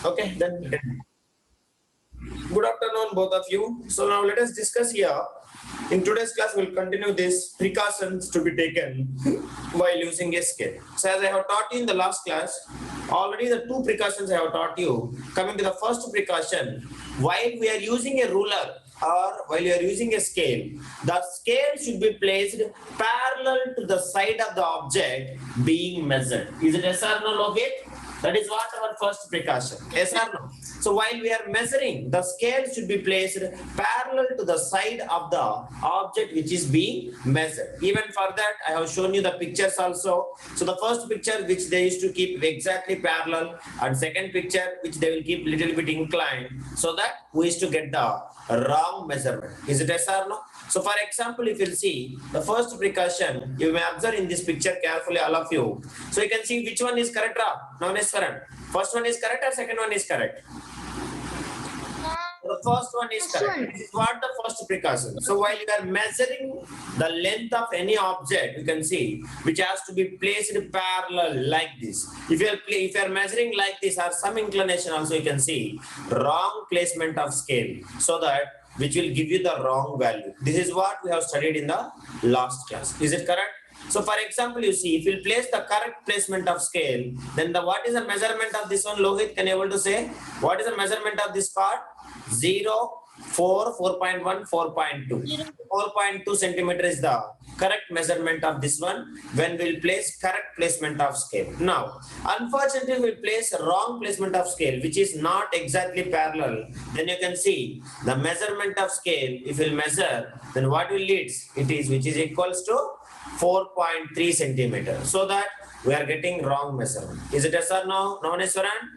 Okay, then good afternoon, both of you. So now let us discuss here. In today's class, we'll continue this precautions to be taken while using a scale. So as I have taught you in the last class, already the two precautions I have taught you. Coming to the first precaution, while we are using a ruler or while you are using a scale, the scale should be placed parallel to the side of the object being measured. Is it yes or no, Logan? That is what our first precaution. Yes or no? So while we are measuring, the scale should be placed parallel to the side of the object which is being measured. Even for that, I have shown you the pictures also. So the first picture which they used to keep exactly parallel, and second picture which they will keep little bit inclined, so that we used to get the wrong measurement. Is it yes or no? So for example, if you'll see the first precaution, you may observe in this picture carefully, all of you. So you can see which one is correct, First one is correct or second one is correct? The first one is correct. This is what the first precaution. So while you are measuring the length of any object, you can see which has to be placed parallel like this. If you are measuring like this or some inclination also, you can see wrong placement of scale, so that which will give you the wrong value. This is what we have studied in the last class. Is it correct? So for example, you see, if you place the correct placement of scale, then what is the measurement of this one, Lohit? Can you able to say? What is the measurement of this part? 0, 4, 4.1, 4.2. 4.2 centimeter is the correct measurement of this one when we'll place correct placement of scale. Now, unfortunately, we place wrong placement of scale, which is not exactly parallel. Then you can see the measurement of scale. If we'll measure, then what will lead? It is which is equals to 4.3 centimeter. So that we are getting wrong measurement. Is it yes or no, Navaneswaran?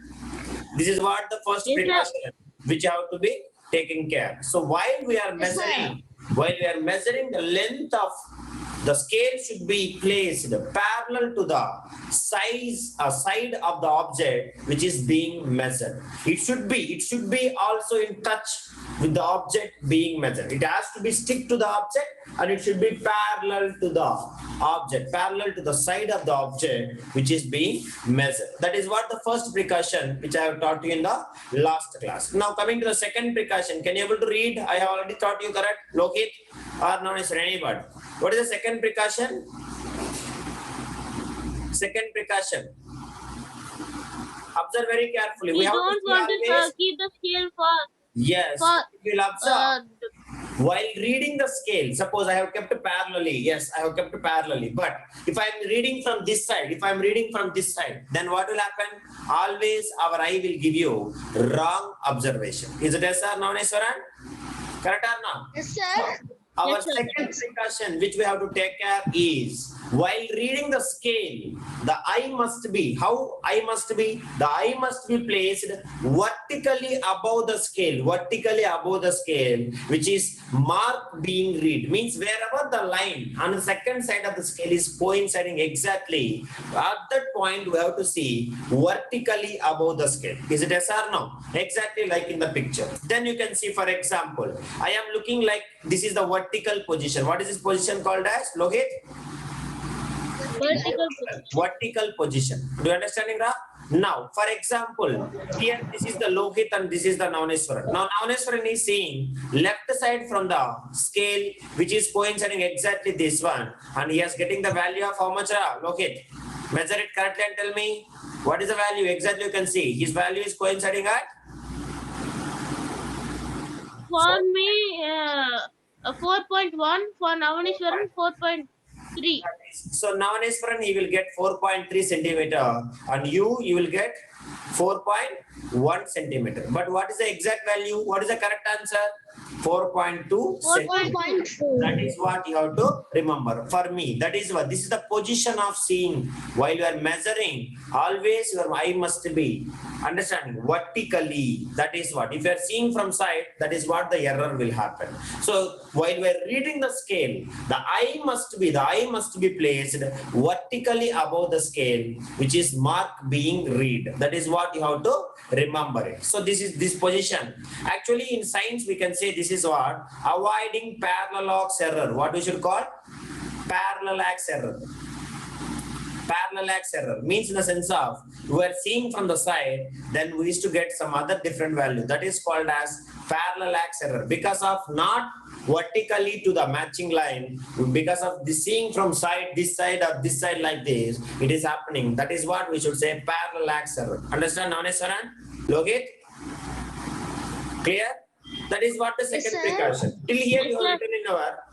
This is what the first precaution which have to be taken care. So while we are measuring, the length of the scale should be placed parallel to the side of the object which is being measured. It should be also in touch with the object being measured. It has to be stick to the object, and it should be parallel to the object, parallel to the side of the object which is being measured. That is what the first precaution which I have taught you in the last class. Now coming to the second precaution, can you able to read? I have already taught you, correct, Lokit, or no, is anybody? What is the second precaution? Second precaution. Observe very carefully. We don't want to keep the scale fast. Yes. You will observe. While reading the scale, suppose I have kept it parallelly. Yes, I have kept it parallelly. But if I am reading from this side, then what will happen? Always our eye will give you wrong observation. Is it yes or no, Neswaran? Correct or not? Yes, sir. Our second precaution which we have to take care is, while reading the scale, the eye must be placed vertically above the scale, which is mark being read. Means wherever the line on the second side of the scale is coinciding exactly, at that point we have to see vertically above the scale. Is it yes or no? Exactly like in the picture. Then you can see, for example, I am looking like this is the vertical position. What is this position called as, Lohit? Vertical position. Do you understand, Indra? Now, for example, here this is the Lohit and this is the Navaneswaran. Now, Navaneswaran is seeing left side from the scale, which is coinciding exactly this one, and he is getting the value of how much, Lohit? Measure it correctly and tell me what is the value exactly. You can see his value is coinciding at. For me, 4.1. For Navaneswaran, 4.3. So Navaneswaran, he will get 4.3 centimeter, and you will get 4.1 centimeter. But what is the exact value? What is the correct answer? 4.2 centimeter. That is what you have to remember. For me, that is what, this is the position of seeing. While you are measuring, always your eye must be understanding vertically. That is what, if you are seeing from side, that is what the error will happen. So while we are reading the scale, the eye must be placed vertically above the scale, which is mark being read. That is what you have to remember it. So this is this position. Actually, in science we can say this is what, avoiding parallax error. What we should call parallax error. Parallax error means in the sense of we are seeing from the side, then we used to get some other different value. That is called as parallax error because of not vertically to the matching line, because of the seeing from side, this side or this side like this, it is happening. That is what we should say parallax error. Understand, Naneswaran? Logit? Clear? That is what the second sir. precaution. Till here Yes, you sir. have written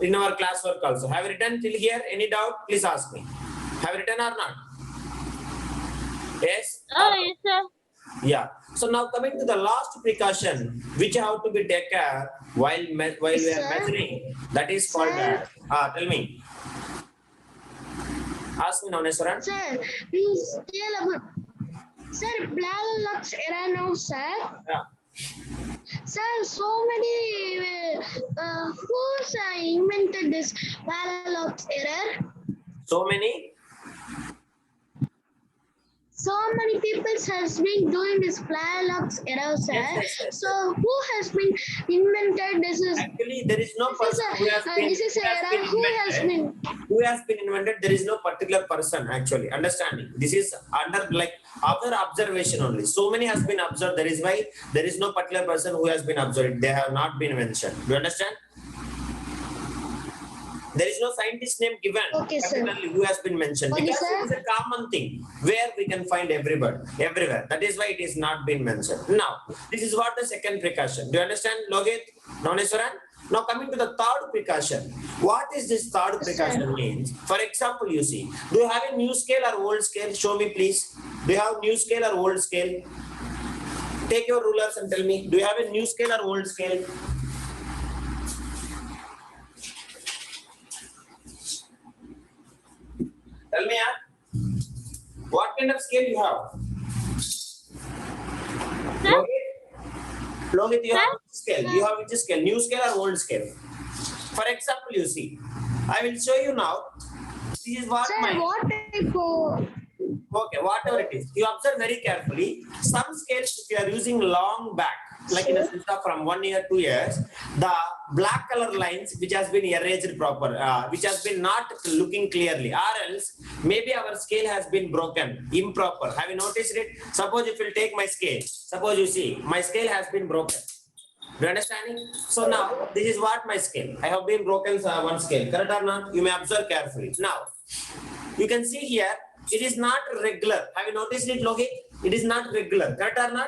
in our classwork also. Have you written till here? Any doubt? Please ask me. Have you written or not? Yes? Oh, yes, sir. Yeah. So now coming to the last precaution, which have to be taken while we are Sir? measuring. That is called Sir? tell me. Ask me, Naneswaran. Sir, please tell about. Sir, parallax error now, sir. Yeah. Sir, so many. Who's invented this parallax error? So many. So many people has been doing this parallax error, sir. Yes. So who has been invented this? Is Actually, there is no this person is who has been, this is who has error. been Who has invented. been? Who has been invented? There is no particular person actually. Understanding? This is under like our observation only. So many has been observed. That is why there is no particular person who has been observed. They have not been mentioned. Do you understand? There is no scientist name given Okay, sir. particularly who has been mentioned Okay, because sir. it is a common thing where we can find everywhere. That is why it is not been mentioned. Now, this is what the second precaution. Do you understand, Logit, Naneswaran? Now coming to the third precaution. What is this third Yes, precaution sir. means? For example, you see, do you have a new scale or old scale? Show me please. Do you have new scale or old scale? Take your rulers and tell me, do you have a new scale or old scale? Tell me, what kind of scale you have? Sir? Logit, you have Sir? which scale? You have which scale? New scale or old scale? For example, you see, I will show you now. This is what Sir, my what type of? okay, whatever it is. You observe very carefully. Some scales, if you are using long back, like in a sense of from 1 year, 2 years, the black color lines which has been erased proper, which has been not looking clearly, or else maybe our scale has been broken, improper. Have you noticed it? Suppose if you take my scale, suppose you see my scale has been broken. Do you understand? So now this is what my scale. I have been broken one scale. Correct or not? You may observe carefully. Now you can see here it is not regular. Have you noticed it, Logi? It is not regular. Correct or not?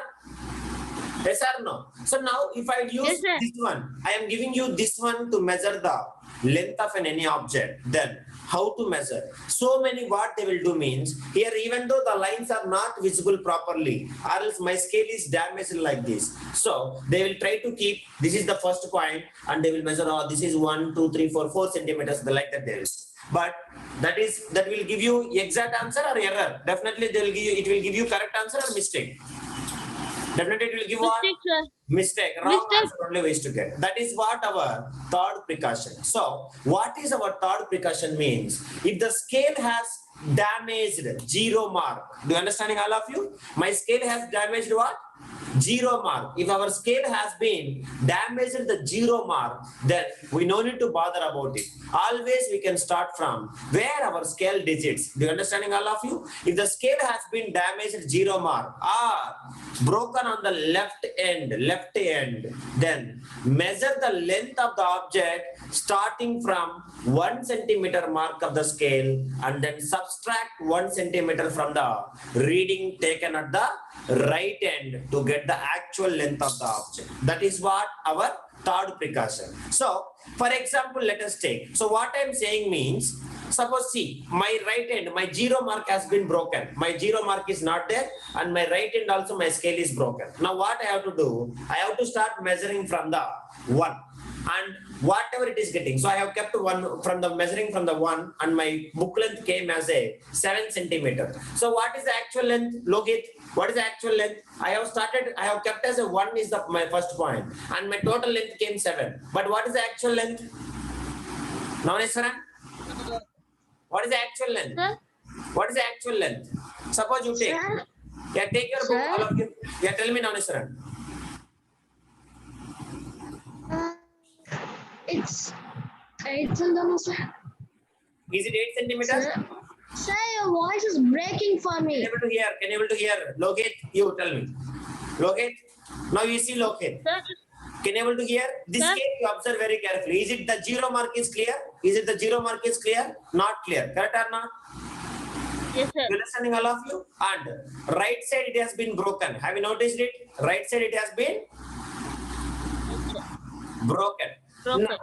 Yes or no? So now if I use Yes, sir. this one, I am giving you this one to measure the length of any object. Then how to measure? So many what they will do means, here even though the lines are not visible properly, or else my scale is damaged like this. So they will try to keep, this is the first point, and they will measure, oh, this is 1, 2, 3, 4, 4 centimeters, like that there is. But that will give you exact answer or error. Definitely they will give you, it will give you correct answer or mistake. Definitely it will give what? Mistake, sir. Mistake. Wrong Mistake. answer only ways to get. That is what our third precaution. So what is our third precaution means? If the scale has damaged 0 mark, do you understanding all of you? My scale has damaged what? 0 mark. If our scale has been damaged the 0 mark, then we no need to bother about it. Always we can start from where our scale digits. Do you understanding all of you? If the scale has been damaged 0 mark or broken on the left end, then measure the length of the object starting from 1 centimeter mark of the scale and then subtract 1 centimeter from the reading taken at the right end to get the actual length of the object. That is what our third precaution. So, for example, let us take. So, what I am saying means, suppose see, my right end, my 0 mark has been broken. My 0 mark is not there, and my right end also my scale is broken. Now, what I have to do? I have to start measuring from the 1. And whatever it is getting, so I have kept 1 from the measuring from the 1, and my book length came as a 7 centimeter. So what is the actual length? Logit, what is the actual length? I have kept as a 1 is my first point, and my total length came 7. But what is the actual length? Naneswaran? What is the actual length? Sir? What is the actual length? Suppose you take. Sir? Yeah, take your book, Sir? all of you. Yeah, tell me, Naneswaran. It's in the sir. Is it 8 centimeters? Sir? Sir, your voice is breaking for Can me. you able to hear? Can you able to hear? Lokit, you tell me. Lokit, now you see Lokit. Sir, Can you able to hear? This Sir. case you observe very carefully. Is it the 0 mark is clear? Is it the 0 mark is clear? Not clear. Correct or not? yes, sir. You understanding all of you? And right side it has been broken. Have you noticed it? Right side it has been broken. Broken. Now,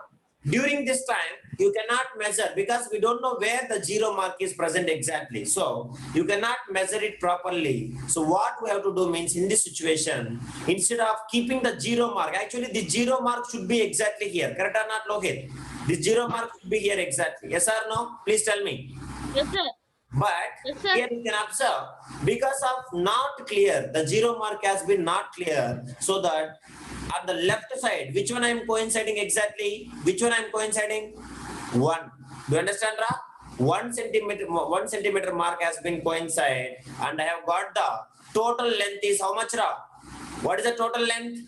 during this time, you cannot measure because we don't know where the 0 mark is present exactly. So you cannot measure it properly. So what we have to do means in this situation, instead of keeping the 0 mark, actually the 0 mark should be exactly here. Correct or not, Lokit? The 0 mark should be here exactly. Yes or no? Please tell me. Yes, sir. But Yes, sir. here you can observe because of not clear, the 0 mark has been not clear, so that on the left side, which one I am coinciding exactly? Which one I am coinciding? 1. Do you understand, Ra? 1 centimeter mark has been coincide, and I have got the total length is how much, Ra? What is the total length?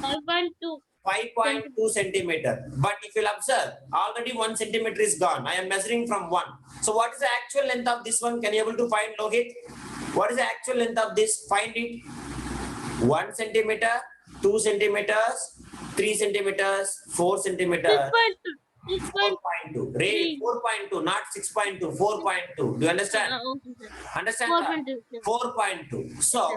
5.2. 5.2 centimeter. But if you'll observe, already 1 centimeter is gone. I am measuring from 1. So what is the actual length of this one? Can you able to find, Lohit? What is the actual length of this? Find it. 1 centimeter, 2 centimeters, 3 centimeters, 4 centimeters. 6.2. 4.2. Rate 4.2, not 6.2, 4.2. Do you understand? Okay, sir. Understand? 4.2. sir. 4.2. So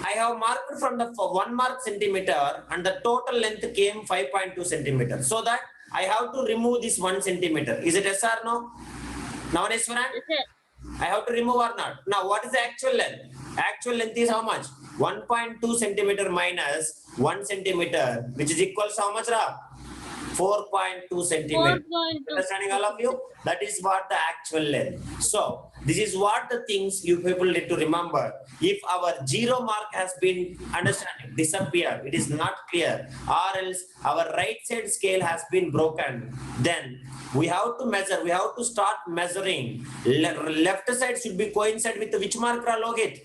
I have marked from the 1 mark centimeter and the total length came 5.2 centimeter. So that I have to remove this 1 centimeter. Is it yes or no? Now, Neswaran, Yes, sir. I have to remove or not? Now, what is the actual length? Actual length is how much? 1.2 centimeter minus 1 centimeter, which is equals to how much, Ra? 4.2 centimeter. 4.2. Understanding all of you? That is what the actual length. So this is what the things you people need to remember. If our 0 mark has been understanding disappear, it is not clear, or else our right side scale has been broken, then we have to measure. We have to start measuring. Left side should be coincide with which mark, Logit?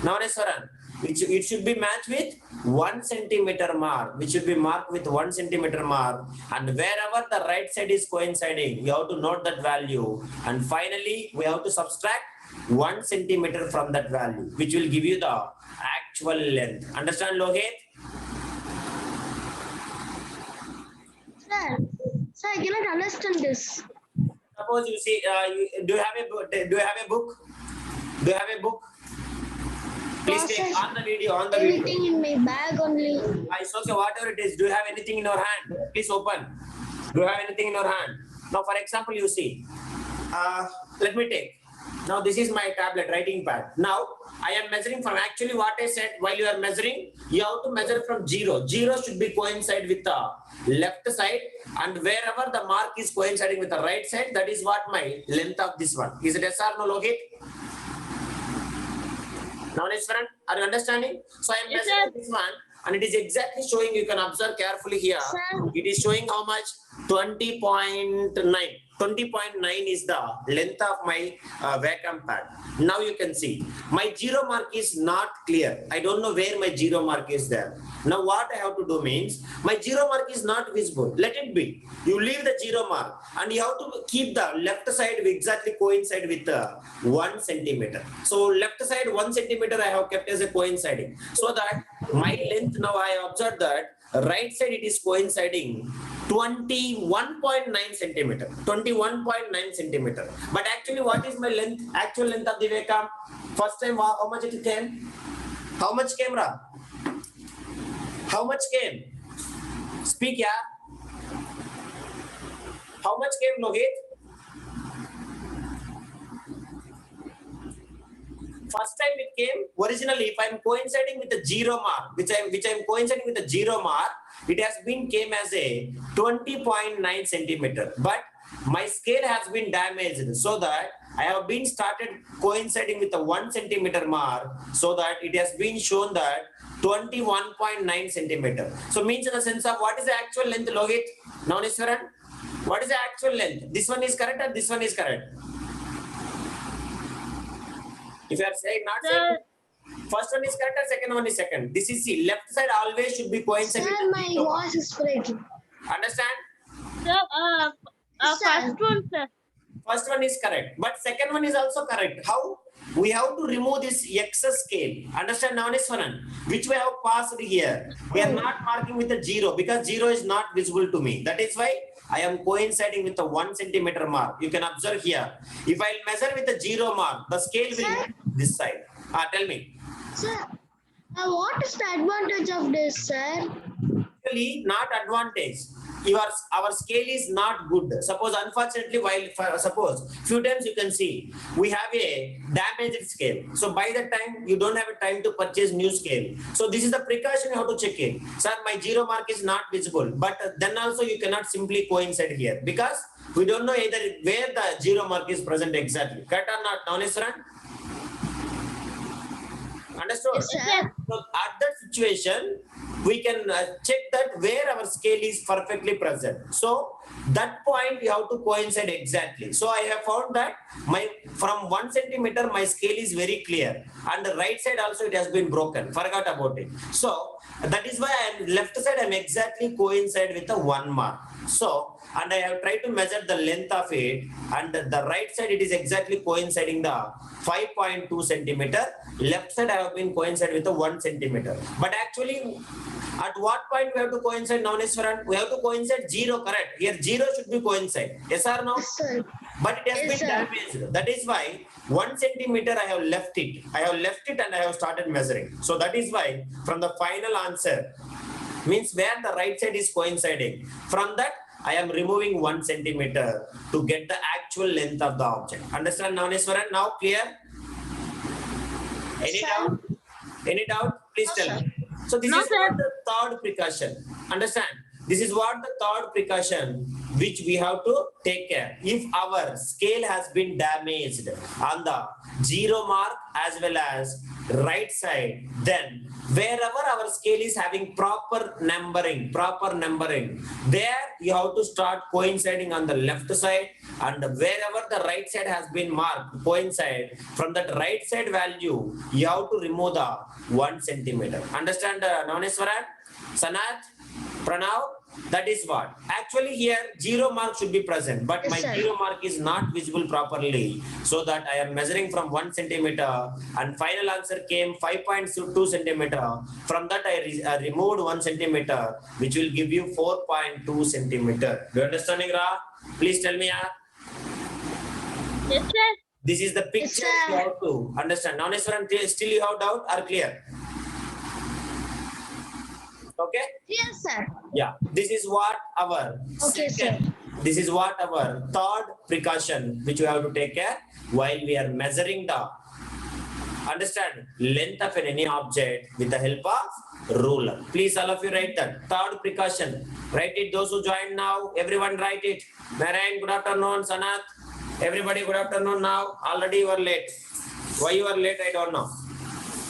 Now, Neswaran, it should be matched with 1 centimeter mark, which should be marked with 1 centimeter mark, and wherever the right side is coinciding, you have to note that value, and finally we have to subtract 1 centimeter from that value, which will give you the actual length. Understand, Lohit? Sir, I cannot understand this. Suppose you see, do you have a book? Do you have a book? Do you have a book? Please take Process. on the video. On the video. Everything in my bag only. It's okay, whatever it is. Do you have anything in your hand? Please open. Do you have anything in your hand? Now, for example, you see. Let me take. Now, this is my tablet writing pad. Now, I am measuring from actually what I said while you are measuring. You have to measure from 0. 0 should be coincide with the left side, and wherever the mark is coinciding with the right side, that is what my length of this one. Is it yes or no, Lohit? Now, Neswaran, are you understanding? So I am Yes, measuring sir. this one, and it is exactly showing. You can observe carefully here. Sir. It is showing how much? 20.9. 20.9 is the length of my vacuum pad. Now you can see my 0 mark is not clear. I don't know where my 0 mark is there. Now what I have to do means my 0 mark is not visible. Let it be. You leave the 0 mark, and you have to keep the left side exactly coincide with 1 centimeter. So left side 1 centimeter I have kept as a coinciding, so that my length, now I observed that right side it is coinciding 21.9 centimeter. 21.9 centimeter. But actually, what is my length? Actual length of the vacuum? First time, how much it came? How much came, Ra? How much came? Speak, yeah. How much came, Lohit? First time it came, originally, if I'm coinciding with the 0 mark, which I'm coinciding with the 0 mark, it has been came as a 20.9 centimeter. But my scale has been damaged, so that I have been started coinciding with the 1 centimeter mark, so that it has been shown that 21.9 centimeter. So means in the sense of what is the actual length, Lohit? Now, Niswaran, what is the actual length? This one is correct or this one is correct? If you are saying not saying, first one is correct or second one is second. This is C. Left side always should be coinciding. Sir, my voice is breaking. Understand? Sir, Sir. first one, sir. First one is correct, but second one is also correct. How? We have to remove this excess scale. Understand, Navaneshwaran? Which we have passed here. We are not marking with a 0 because 0 is not visible to me. That is why I am coinciding with the 1 centimeter mark. You can observe here. If I measure with a 0 mark, the scale will Sir? be this side. Tell me. Sir, what is the advantage of this, sir? Actually, not advantage. Our scale is not good. Suppose, unfortunately, suppose few times you can see we have a damaged scale. So by that time you don't have a time to purchase new scale. So this is the precaution you have to check it. Sir, my 0 mark is not visible, but then also you cannot simply coincide here because we don't know either where the 0 mark is present exactly. Correct or not, Navaneshwaran? Understood? Yes, sir. So at that situation, we can check that where our scale is perfectly present. So that point you have to coincide exactly. So I have found that from 1 centimeter my scale is very clear, and the right side also it has been broken. Forgot about it. So that is why left side I'm exactly coincide with the 1 mark. So and I have tried to measure the length of it, and the right side it is exactly coinciding the 5.2 centimeter. Left side I have been coincide with the 1 centimeter. But actually, at what point we have to coincide, Navaneshwaran? We have to coincide 0, correct? Here 0 should be coincide. Yes or no? Yes, sir. But it has Yes, been sir. damaged. That is why 1 centimeter I have left it. I have left it and I have started measuring. So that is why from the final answer means where the right side is coinciding. From that I am removing 1 centimeter to get the actual length of the object. Understand, Navaneshwaran? Now clear? Any Sir. doubt? Any doubt? Please No, tell sir. me. So this No, is sir. what the third precaution. Understand? This is what the third precaution which we have to take care. If our scale has been damaged on the 0 mark as well as right side, then wherever our scale is having proper numbering, there you have to start coinciding on the left side, and wherever the right side has been marked coincide, from that right side value you have to remove the 1 centimeter. Understand, Navaneshwaran, Sanat, Pranav? That is what. Actually here 0 mark should be present, but Yes, my sir. 0 mark is not visible properly. So that I am measuring from 1 centimeter, and final answer came 5.2 centimeter. From that I removed 1 centimeter, which will give you 4.2 centimeter. Do you understanding, Ra? Please tell me. Yes, sir. This is the picture sir. you have to understand. Navaneshwaran, still you have doubt or clear? Okay? Yes, sir. Yeah, this is what our Okay, this is what our third precaution which we have to take care while we are measuring the length of any object with the help of ruler. Please all of you write that third precaution. Write it, those who join now, everyone write it. Narayan, good afternoon. Sanath, everybody good afternoon now. Already you are late. Why you are late, I don't know.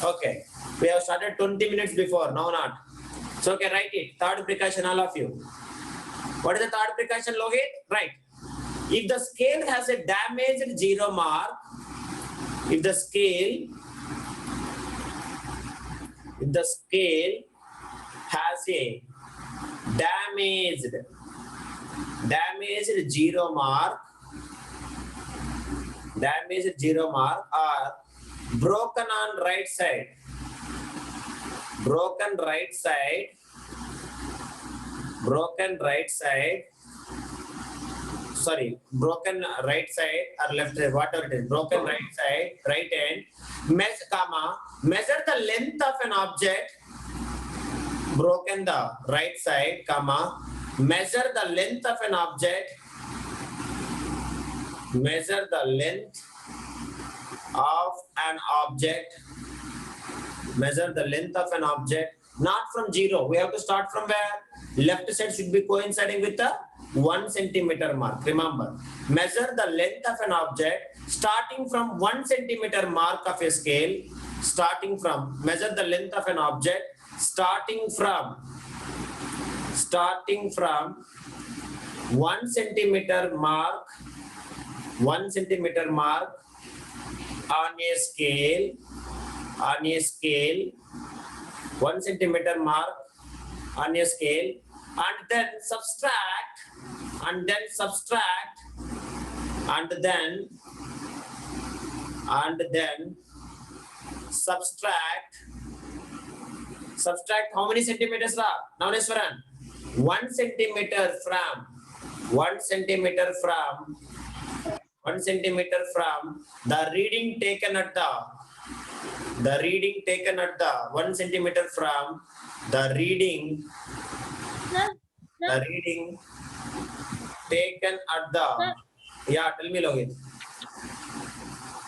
Okay, we have started 20 minutes before, now not. So okay, write it. Third precaution, all of you. What is the third precaution, Lohit? Right. If the scale has a damaged 0 mark, if the scale has a damaged 0 mark, or broken on right side, broken right side, or left side, whatever it is, broken right side, right hand, measure the length of an object, broken the right side, measure the length of an object, measure the length of an object, not from 0. We have to start from where? Left side should be coinciding with the 1 centimeter mark. Remember, measure the length of an object starting from 1 centimeter mark of a scale, measure the length of an object starting from 1 centimeter mark on a scale, 1 centimeter mark on a scale, and then subtract and then subtract how many centimeters ra? Now Neswaran, 1 centimeter from 1 centimeter from the reading taken at the 1 centimeter from the reading Sir, taken at the yeah, tell me Lohit.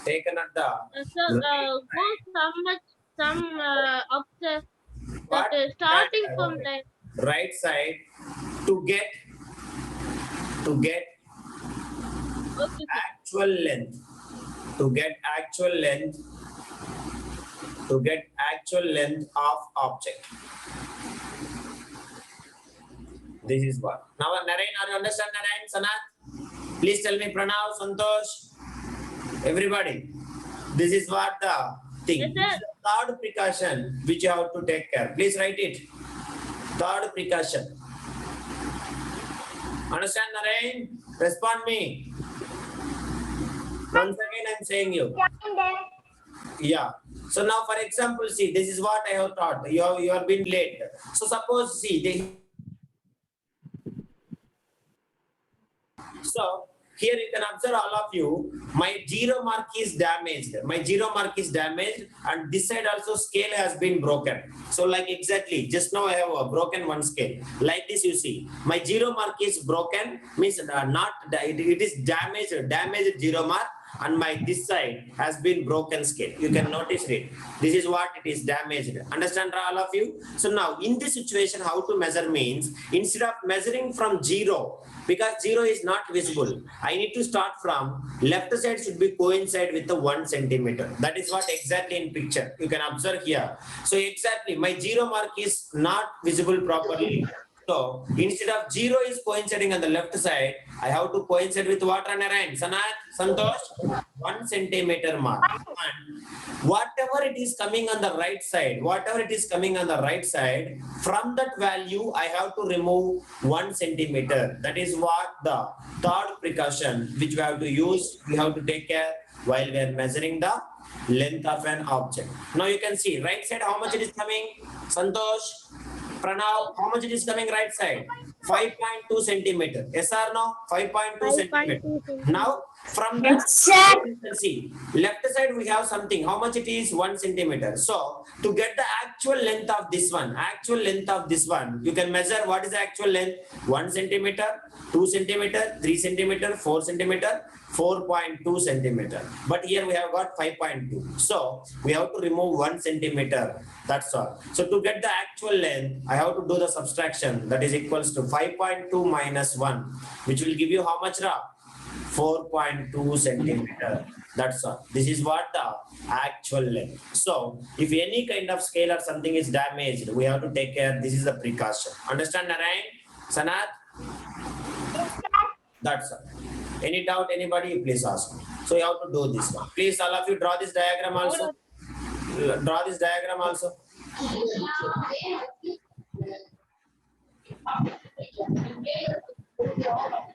Taken at the go some of the what? starting from the Right side to get okay, actual length, to get actual length of object. This is what. Now Narayan, are you understand Narayan, Sanat? Please tell me Pranav, Santosh, everybody. This is what the thing. Yes, sir. This is the third precaution which you have to take care. Please write it. Third precaution. Understand Narayan? Respond me. Once again I'm saying you. Yeah. So now for example, see, this is what I have taught. You have been late. So suppose, see, so here you can observe all of you, my 0 mark is damaged. My 0 mark is damaged and this side also scale has been broken. So like exactly, just now I have broken one scale. Like this you see, my 0 mark is broken, means it is damaged 0 mark, and my this side has been broken scale. You can notice it. This is what it is damaged. Understand all of you? So now in this situation, how to measure means, instead of measuring from 0, because 0 is not visible, I need to start from left side should be coincide with the 1 centimeter. That is what exactly in picture. You can observe here. So exactly my 0 mark is not visible properly. So instead of 0 is coinciding on the left side, I have to coincide with what, Narayan? Sanat, Santosh? 1 centimeter mark. And whatever it is coming on the right side, from that value, I have to remove 1 centimeter. That is what the third precaution which we have to use, we have to take care while we are measuring the length of an object. Now you can see right side how much it is coming, Santosh, Pranav, how much it is coming right side? 5.2 centimeter. Yes or no? 5.2 centimeter. Now from that, you can see left side we have something. How much it is? 1 centimeter. So to get the actual length of this one, you can measure what is the actual length. 1 centimeter, 2 centimeter, 3 centimeter, 4 centimeter, 4.2 centimeter. But here we have got 5.2. So we have to remove 1 centimeter. That's all. So to get the actual length, I have to do the subtraction. That is equals to 5.2 minus 1, which will give you how much, Ra? 4.2 centimeter. That's all. This is what the actual length. So if any kind of scale or something is damaged, we have to take care. This is the precaution. Understand, Narayan? Sanat? That's all. Any doubt, anybody, please ask me. So you have to do this one. Please, all of you draw this diagram also. Draw this diagram also.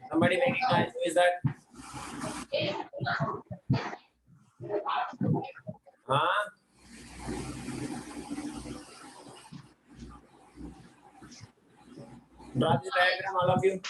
Somebody making noise. Who is that? Huh? Draw this diagram, all of you.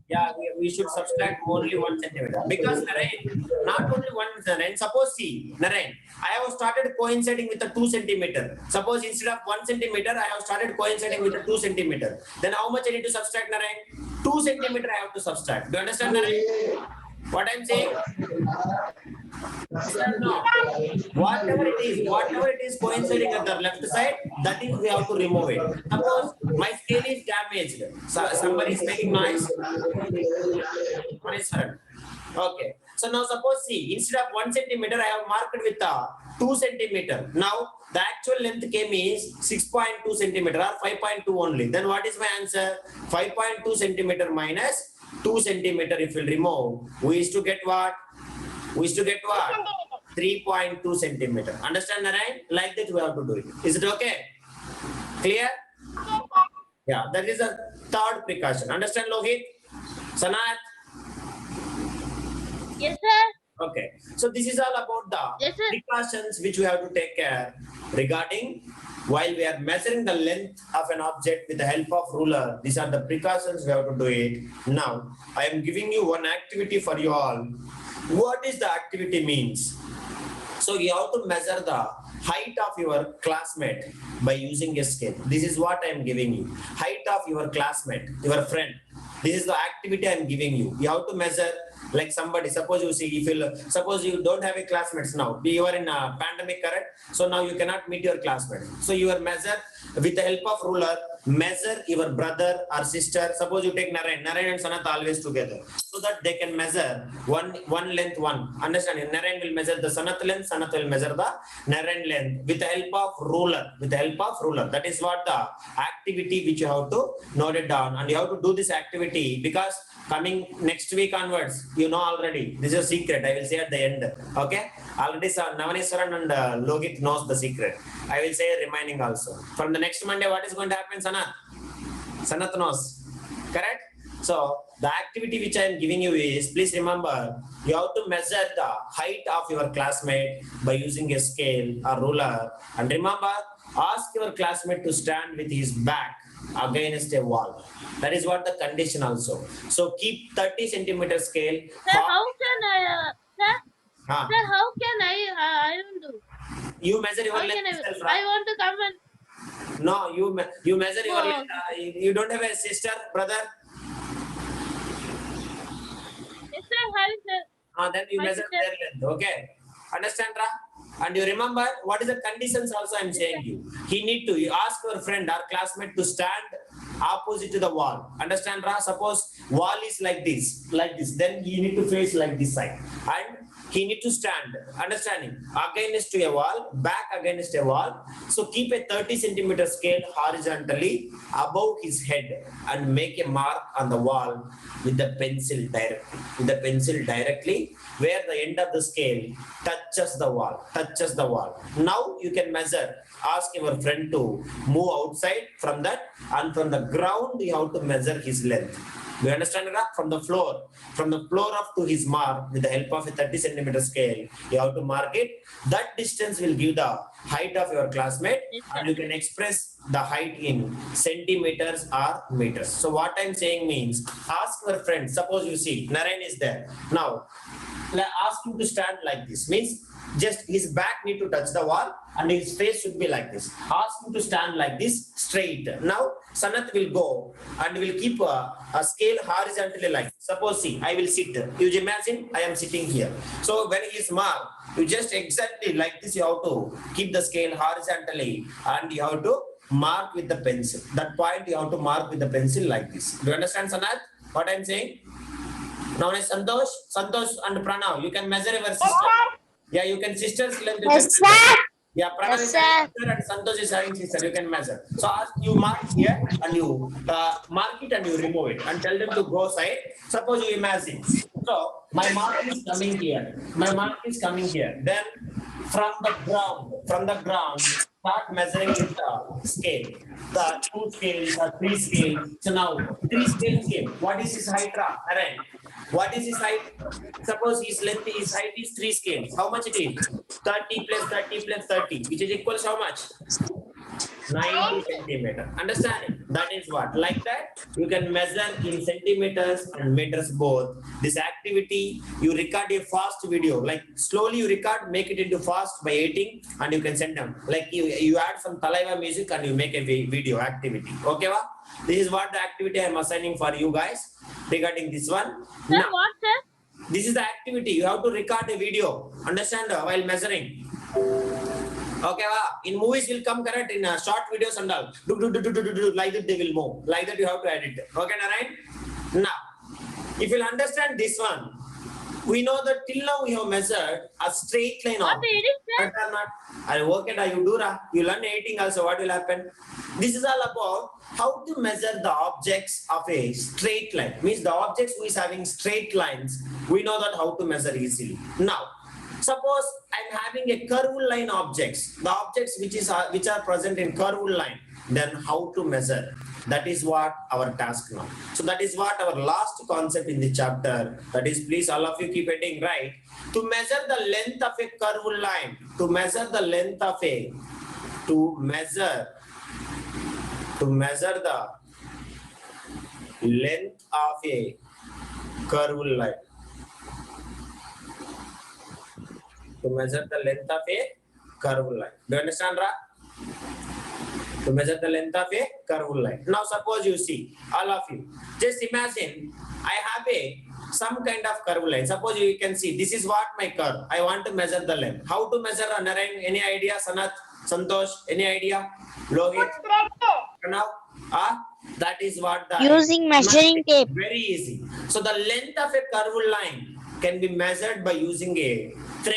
Yeah, we should subtract only 1 centimeter. Because Narayan, not only 1 Narayan, suppose see, Narayan, I have started coinciding with the 2 centimeter. Suppose instead of 1 centimeter, I have started coinciding with the 2 centimeter. Then how much I need to subtract, Narayan? 2 centimeter I have to subtract. Do you understand, Narayan? What I'm saying? No. Whatever it is coinciding at the left side, that is we have to remove it. Suppose my scale is damaged. So somebody is making noise. One is heard. Okay. So now suppose see, instead of 1 centimeter, I have marked with 2 centimeter. Now the actual length came is 6.2 centimeter or 5.2 only. Then what is my answer? 5.2 centimeter minus 2 centimeter. If we remove, we used to get what? 3.2 centimeter. Understand, Narayan? Like that we have to do it. Is it okay? Clear? Yeah, that is the third precaution. Understand, Lohit? Sanat? Yes, sir. Okay. So this is all about the Yes, sir. precautions which we have to take care regarding while we are measuring the length of an object with the help of ruler. These are the precautions we have to do it. Now, I am giving you one activity for you all. What is the activity means? So you have to measure the height of your classmate by using a scale. This is what I am giving you. Height of your classmate, your friend. This is the activity I am giving you. You have to measure like somebody. Suppose you see, if you suppose you don't have a classmates now. You are in a pandemic, correct? So now you cannot meet your classmates. So you are measure with the help of ruler. Measure your brother or sister. Suppose you take Narayan and Sanat always together, so that they can measure one length one. Understand? Narayan will measure the Sanat length. Sanat will measure the Narayan length with the help of ruler. With the help of ruler. That is what the activity which you have to note it down, and you have to do this activity because coming next week onwards, you know already. This is a secret. I will say at the end. Okay. Already Navaneswaran and Logit knows the secret. I will say reminding also. From the next Monday, what is going to happen, Sanat? Sanat knows. Correct? So the activity which I am giving you is, please remember, you have to measure the height of your classmate by using a scale or ruler. And remember, ask your classmate to stand with his back against a wall. That is what the condition also. So keep 30 centimeter scale. Sir, how can I, sir? Huh. Sir, how can I will do? You measure your How can length itself, I right? want to come and No, you measure your No. length. You don't have a sister, brother? yes, sir, how is sir? Then you My measure sister. their length. Okay. Understand, Ra? And you remember what is the conditions also I'm saying you. He need to, you ask your friend or classmate to stand opposite to the wall. Understand, Ra? Suppose wall is like this. Then you need to face like this side. And he need to stand, understanding, against to a wall, back against a wall. So keep a 30 centimeter scale horizontally above his head and make a mark on the wall with the pencil directly. With the pencil directly, where the end of the scale touches the wall. Now you can measure. Ask your friend to move outside from that, and from the ground you have to measure his length. Do you understand that? From the floor up to his mark with the help of a 30 centimeter scale, you have to mark it. That distance will give the height of your classmate, Yes, and you can express the height in centimeters or meters. So what I'm saying means, ask your friend. Suppose you see Narayan is there. Now, ask him to stand like this. Means just his back need to touch the wall and his face should be like this. Ask him to stand like this straight. Now Sanat will go and will keep a scale horizontally like this. Suppose see, I will sit. You imagine I am sitting here. So when he is marked, you just exactly like this, you have to keep the scale horizontally and you have to mark with the pencil. That point you have to mark with the pencil like this. Do you understand, Sanat, what I am saying? Now Santosh and Pranav, you can measure your sister. Yeah, you can sister's length. Yes, sir. Yeah, Pranav Yes, is sir. having sister and Santosh is having sister. You can measure. So you mark here and you mark it and you remove it and tell them to go side. Suppose you imagine. So my mark is coming here. Then from the ground, start measuring with the scale. The 2 scales or 3 scales. So now 3 scales came. What is his height? Alright. What is his height? Suppose his height is 3 scales. How much it is? 30 plus 30 plus 30, which is equals how much? 90 centimeter. Understand? That is what. Like that, you can measure in centimeters and meters both. This activity, you record a fast video. Like slowly you record, make it into fast by editing, and you can send them. Like you add some Talaiva music and you make a video activity. Okay, va? This is what the activity I am assigning for you guys regarding this one. Sir, Now, what, sir? this is the activity. You have to record a video. Understand? While measuring. Okay, in movies will come correct in short videos and all. Like that they will move. Like that you have to edit. Okay, Narayan? Now, if you'll understand this one, we know that till now we have measured a straight line. What it is, sir? Or not. I work it, you do. You learn editing also. What will happen? This is all about how to measure the objects of a straight line. Means the objects who is having straight lines, we know that how to measure easily. Now, suppose I'm having a curved line objects, the objects which are present in curved line. then how to measure. That is what our task now. So that is what our last concept in the chapter. That is, please all of you keep heading right. To measure the length of a curved line, to measure the length of a, to measure the length of a curved line. To measure the length of a curved line. Do you understand, Ra? To measure the length of a curved line. Now suppose you see, all of you, just imagine I have some kind of curved line. Suppose you can see, this is what my curve. I want to measure the length. How to measure, Narayan? Any idea? Sanath, Santosh, any idea? Lohit? Now, that is what the Using measuring tape. Very easy. So the length of a curved line can be measured by using a thread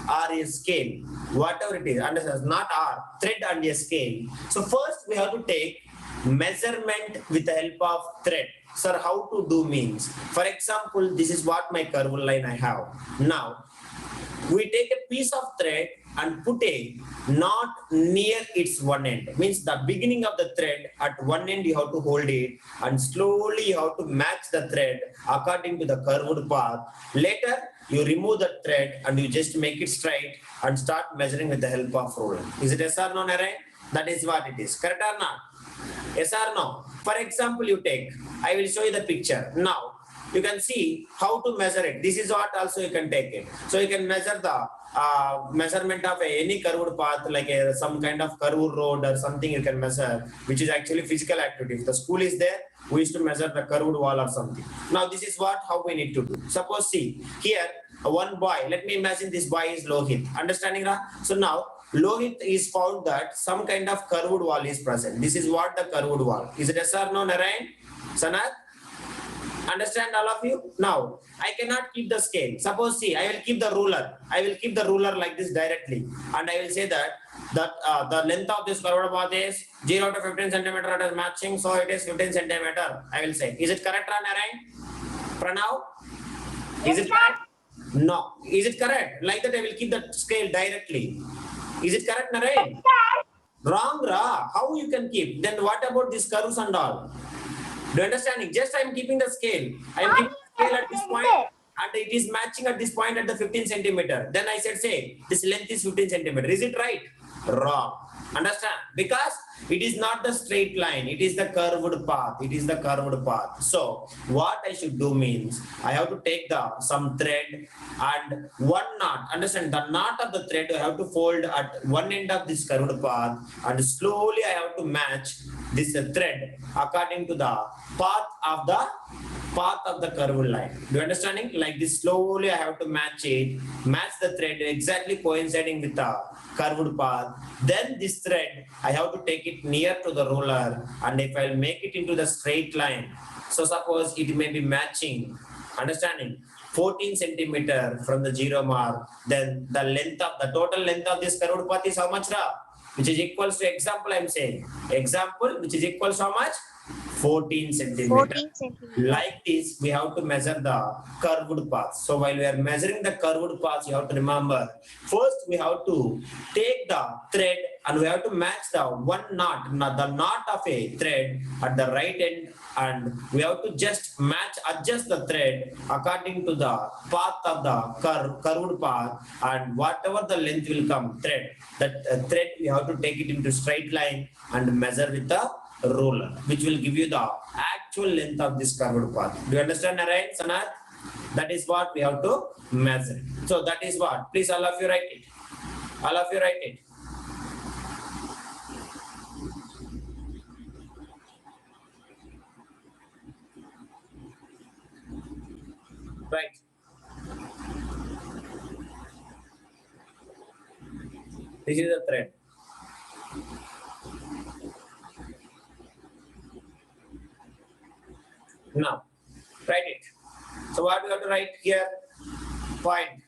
or a scale, whatever it is. Understand? Not R, thread and a scale. So first we have to take measurement with the help of thread. Sir, how to do means, for example, this is what my curved line I have. Now we take a piece of thread and put a knot near its one end. Means the beginning of the thread at one end you have to hold it, and slowly you have to match the thread according to the curved path. Later you remove the thread and you just make it straight and start measuring with the help of ruler. Is it yes or no, Narayan? That is what it is. Correct or not? Yes or no? For example, you take, I will show you the picture. Now you can see how to measure it. This is what also you can take it. So you can measure the measurement of any curved path, like some kind of curved road or something you can measure, which is actually physical activity. If the school is there, we used to measure the curved wall or something. Now this is how we need to do. Suppose see, here one boy, let me imagine this boy is Lohit. Understanding that? So now Lohit is found that some kind of curved wall is present. This is what the curved wall. Is it yes or no, Narayan? Sanath? Understand all of you? Now, I cannot keep the scale. Suppose see, I will keep the ruler. I will keep the ruler like this directly. And I will say that the length of this curved path is 0 to 15 centimeter. It is matching. So it is 15 centimeter. I will say. Is it correct, Narayan? Pranav? Is it correct? No. Is it correct? Like that I will keep the scale directly. Is it correct, Narayan? Wrong, Ra. How you can keep? Then what about these curves and all? Do you understand? Just I am keeping the scale. I am keeping the scale at this point and it is matching at this point at the 15 centimeter. Then I said, say, this length is 15 centimeter. Is it right? Wrong. Understand? Because it is not the straight line. It is the curved path. It is the curved path. So what I should do means I have to take some thread and one knot. Understand? The knot of the thread I have to fold at one end of this curved path and slowly I have to match this thread according to the path of the curved line. Do you understanding? Like this, slowly I have to match the thread exactly coinciding with the curved path. Then this thread I have to take it near to the ruler, and if I'll make it into the straight line, so suppose it may be matching, understanding, 14 centimeter from the 0 mark, then the total length of this curved path is how much, Ra? Which is equals to, example I'm saying, which is equals to how much? 14 centimeter. 14 centimeter. Like this, we have to measure the curved path. So while we are measuring the curved path, you have to remember, first we have to take the thread and we have to match the one knot, the knot of a thread at the right end, and we have to just adjust the thread according to the path of the curved path, and whatever the length will come, that thread we have to take it into straight line and measure with the ruler, which will give you the actual length of this curved path. Do you understand, Narayan, Sanath? That is what we have to measure. So that is what. Please, all of you write it. All of you write it. Right. This is the thread. Now, write it. So what we have to write here? Point.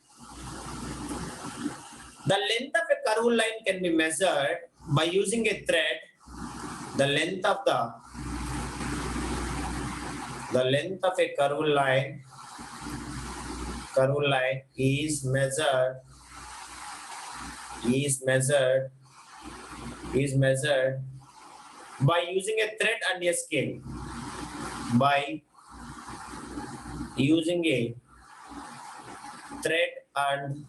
The length of a curved line can be measured by using a thread. The length of a curved line is measured by using a thread and a scale. By using a thread and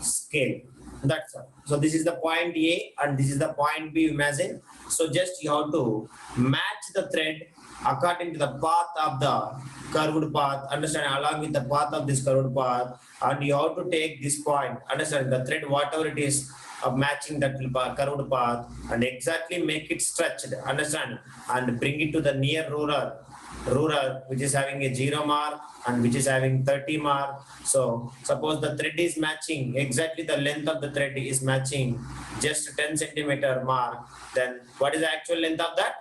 scale. That's all. So this is the point A and this is the point B, imagine. So just you have to match the thread according to the path of the curved path, understand, along with the path of this curved path, and you have to take this point, understand, the thread, whatever it is, of matching that curved path, and exactly make it stretched, understand, and bring it to the near ruler which is having a 0 mark and which is having 30 mark. So suppose the thread is matching, exactly the length of the thread is matching just 10 centimeter mark, then what is the actual length of that?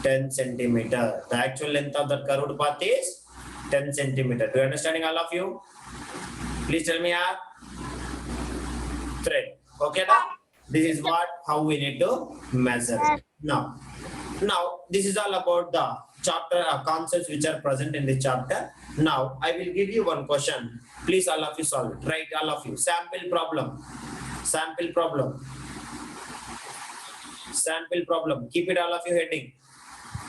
10 centimeter. The actual length of the curved path is 10 centimeter. Do you understanding, all of you? Please tell me our thread. Okay, now this is how we need to measure. Now this is all about the chapter concepts which are present in the chapter. Now I will give you one question. Please all of you solve it. Right, all of you. Sample problem. Sample problem. Sample problem. Keep it all of you heading.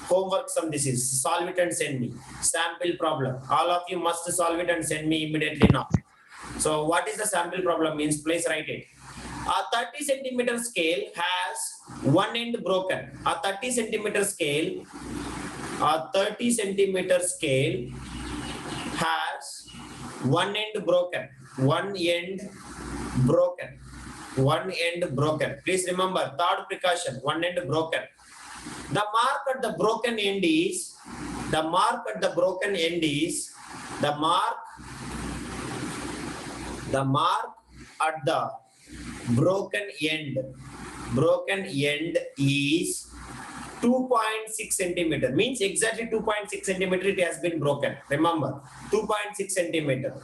Homework sum this is. Solve it and send me. Sample problem. All of you must solve it and send me immediately now. So what is the sample problem means? Please write it. A 30 centimeter scale has one end broken. A 30 centimeter scale has one end broken. One end broken. Please remember, third precaution, one end broken. The mark at the broken end is, the mark at the broken end is 2.6 centimeter, means exactly 2.6 centimeter it has been broken. Remember, 2.6 centimeter.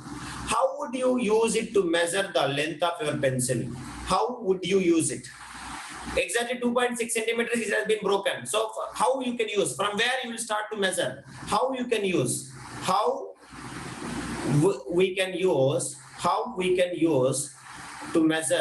How would you use it to measure the length of your pencil? How would you use it? Exactly 2.6 centimeters it has been broken. So how you can use? From where you will start to measure? How you can use? How we can use to measure